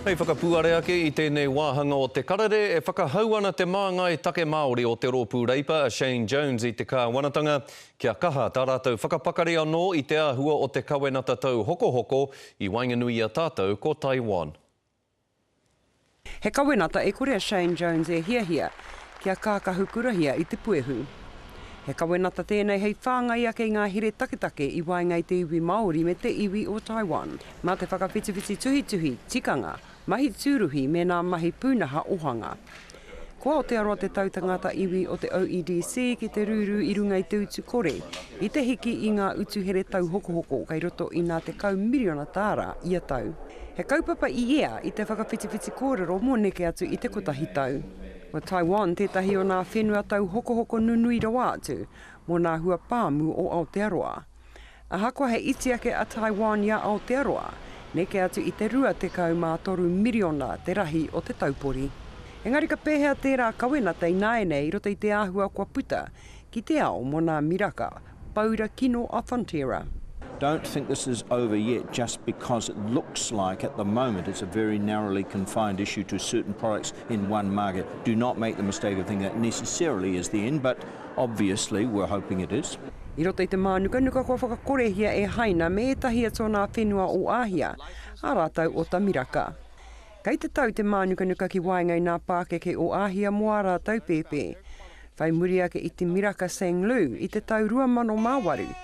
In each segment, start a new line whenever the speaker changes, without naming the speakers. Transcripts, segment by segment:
Hei whakapuare ake I tēnei wāhanga o te karare e whakahau ana te māngai take Māori o te rōpū reipa Shane Jones I te kāwanatanga kia kaha tā rātou whakapakari anō I te āhua o te kawenata tau hokohoko I Wainganui a tātou ko Taiwan.
He kawenata e korea Shane Jones e hia kia kākahukura I te puehu. He kawenata tēnei hei whāngai ake ngā here taketake I waengai te iwi Māori me te iwi o Taiwan. Mā te whakawhitiwhiti tuhi, tikanga, mahi tūruhi me nā mahi pūnaha ohanga. Ko Aotearoa te tautangata iwi o te OEDC ki te rūru I runga I te utu kore, I te hiki I ngā utu here tau hokohoko kei roto I nā te kau miriona tāra ia tau. He kaupapa I ia I te whakawhitiwhiti kōrero mō neke atu I te kotahi tau. O Taiwan, tētahi o nā whenua tau hokohoko nunui rawa atu, mō nā hua pāmu o Aotearoa. Ahakoa he iti ake a Taiwan ia Aotearoa, neke atu I te rua te kau mā toru miriona te rahi o te taupori. Engari ka pēhea tērā kawenata I naenei I roto I te āhua kua puta, ki te ao mō nā miraka, Paura Kino a Fonterra.
Don't think this is over yet just because it looks like at the moment it's a very narrowly confined issue to certain products in one market. Do not make the mistake of thinking that necessarily is the end, but obviously we're hoping it is.
I roto I te mānuka kua whakakorehia e haina me etahi ato nā whenua o āhia, a rātau o Tamiraka. Kei te tau te mānuka ki waengai nā pākeke o āhia mo a rātau pēpē. Whai muri ake I te Miraka Sanglu I te tau 2008,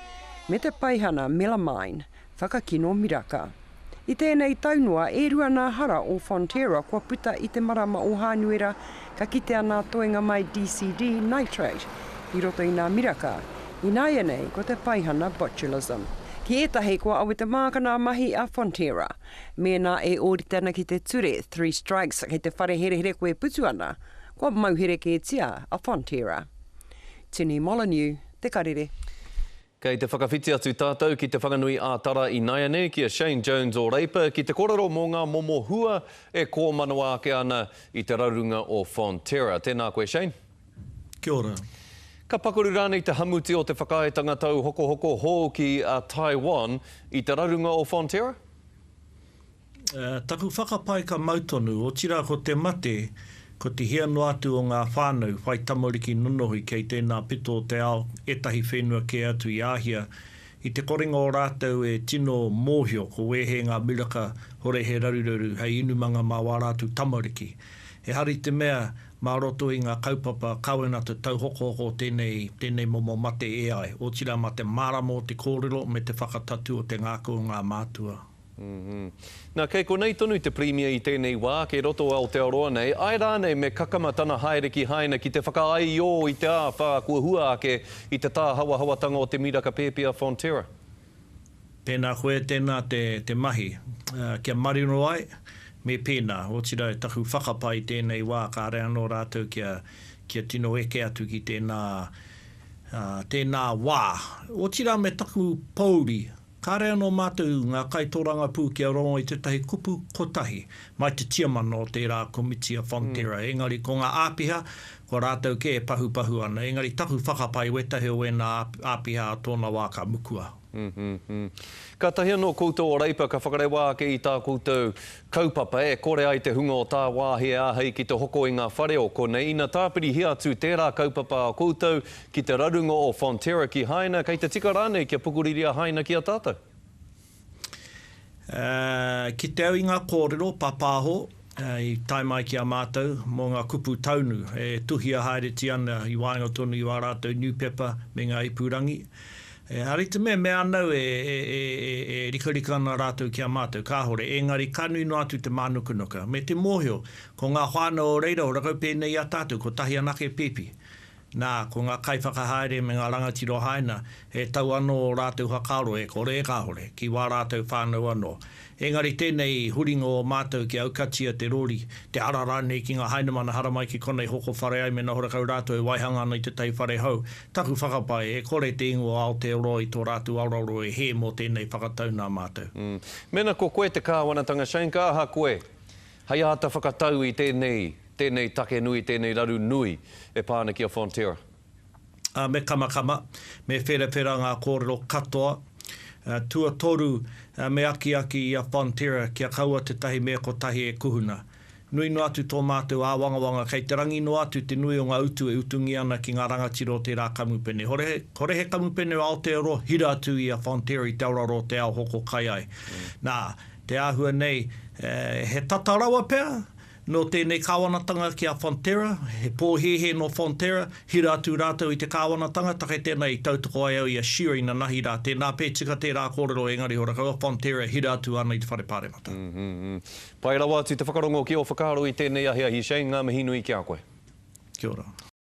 me te paihana melamine, whakakino miraka. I tēnei taunua, e rua nā hara o Fonterra kua puta I te marama o Hānuera ka kitea nā toenga mai DCD nitrate, I roto I nā miraka, I nāia nei ko te paihana botulism. Ki etahi kua awe te mākana mahi a Fonterra, me nā e oritana ki te ture 3 strikes kei te whare here koe putu ana, kua mauhere ke tia a Fonterra. Tini Molyneux, te karere.
Kei te whakawhiti atu tātou ki te whanganui ātara I Naine ki a Shane Jones o Reipa ki te korero mō ngā momo hua e kō manawa ake ana I te rarunga o Fonterra. Tēnā koe Shane.
Kia ora.
Ka pakuru rānei te hamuti o te whakaetanga tau hokohoko hō ki a Taiwan I te rarunga o Fonterra?
Taku whakapai ka mautonu o tira ko te mate ko te hiano atu o ngā whānau whai tamariki nunohi kei tēnā pito o te ao etahi whenua ke atu I āhia. I te koringa o rātou e tino mōhio ko wehe ngā miraka hore he raruraru hei inumanga mā wā rātou tamariki. He hari te mea mā roto I ngā kaupapa kawenata tau hokohoko tēnei momo mate e ai. O tira ma te marama o te kōrero me te whakatatu o te ngāko o ngā mātua.
Nā kei konei tonu te premia I tēnei wā, kei roto Aotearoa nei, ai rānei me kakamatana haereki haina ki te whakaai o I te āwha kua hua ake I te tā hawatanga o te Miraka Pēpea Fonterra.
Pēnā koe tēnā te mahi, kia marino ai, me pēnā, o tira e taku whakapai tēnei wā, ka rea anō rātou kia tino eke atu ki tēnā wā. O tira me taku pauri, ka rea no mātou ngā kaitoranga pū kia rongo I tētahi kupu kotahi, mai te tiamana o tērā komiti a Fonterra. Engari, ko ngā āpiha, ko rātou ke e pahu ana. Engari, taku whakapai wetahe o ena āpiha a tōna wā ka mukua.
Ka tahi anō koutou o Reipa, ka whakarewa ake I tā koutou kaupapa kore ai te hunga o tā wāhe āhei ki te hoko I ngā whare o konei. Ina tāpiri hi atu tērā kaupapa o koutou ki te rarunga o Fonterra ki haina, kei te tika rānei kia pukuriria haina ki a tātou?
Ki te au I ngā kōrero, papāho, I tai mai ki a mātou, mō ngā kupu taunu, e tuhia haereti ana I wāinga tonu I wā rātou New Pepper me ngā ipurangi. Hari te mea anau e rikarika ana rātou ki a mātou kāhore, engari kanui no atu te mānukunuka. Me te mōhio, ko ngā whānau o reira o rakau pēnei a tātou, ko tahi anake pepi. Nā, ko ngā kaiwhakahaere me ngā rangatiro haina, he tau anō o rātou hakaro e kore e kāhore, ki wā rātou whānau anō. Engari tēnei huringo o mātou ki aukatia te rori, te ararane ki ngā hainamana haramai ki konei hoko whare ai me na hora kau rātou e waihanga ana I te tei whare hau. Taku whakapai, e kore te ingo a Aotearoa I tō rātou auraro e he mō tēnei whakatau nā mātou.
Mena ko koe te kāwanatanga, Shane, ka aha koe? Hei ata whakatau I tēnei take nui, tēnei raru nui e pāna ki a Fonterra?
Me kamakama, me whera ngā kōrero katoa, tua toru me aki i a Fonterra kia kaua te tahi mea ko tahi e kuhuna. Nui no atu tō mātou a wangawanga, kei te rangi no atu te nui o ngā utu e utungi ana ki ngā rangatiro o te rā kamupene. Hore he kamupene o Aotearoa, hira atu i a Fonterra i te auraro te ao hoko kai ai. Nā, te āhua nei, he tatarawa pēr, no tēnei kāwanatanga ki a Fonterra, he pōhehe no Fonterra, hira atu rātou i te kāwanatanga, take tēnei tautoko ai au i a Shiri na nahi rā, tēnā pētika tērā kōrero engari hora, kaua Fonterra, hira atu ana i te whare pāremata.
Pai rawa atu te whakarongo ki o whakaro i tēnei ahi Shane, ngā mihi nui ki a koe.
Kia ora.